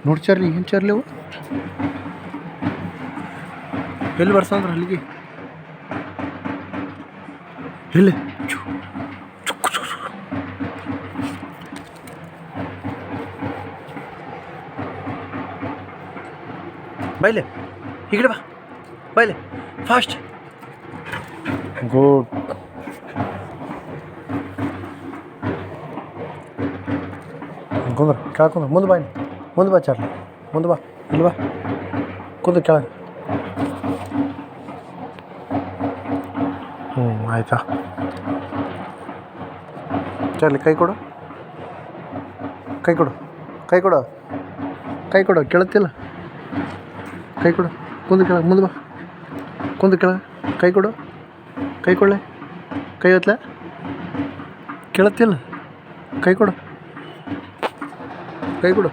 ನೋಡಿ ಚಾರ್ಲಿ ಏನು ಚಾರ್ಲಿ ಅವು ಎಲ್ಲಿ ಬರ್ಸಂದ್ರೆ ಅಲ್ಲಿಗೆ ಎಲ್ಲಿ ಬೈಲೆ ಈ ಕಡೆ ಬಾ ಬೈಲೆ ಫಾಸ್ಟ್ ಗುಡ್ ಕುಂದ್ರ ಕೆಳಗೆ ಕುಂದ್ರ ಮುಂದೆ ಬಾ ಚಾರ್ಲಿ ಮುಂದೆ ಬಾ ಇಲ್ಲಿ ಬಾ ಕುಂದ್ರ ಕೆಳಗೆ ಆಯಿತಾ ಚಾರ್ಲಿ ಕೈ ಕೊಡು ಕೈ ಕೊಡು ಕೈ ಕೊಡು ಕೈ ಕೊಡು ಕೇಳುತ್ತಿಲ್ಲ ಕೈ ಕೊಡು ಕುಂದು ಕೆಳಗೆ ಮುಂದೆ ಬಾ ಕುಂದು ಕೆಳಗೆ ಕೈ ಕೊಡು ಕೈ ಕೊಡಲೆ ಕೈ ಹೊತ್ತಲ ಕೇಳುತ್ತಿಲ್ಲ ಕೈ ಕೊಡು ಕೈ ಕೊಡು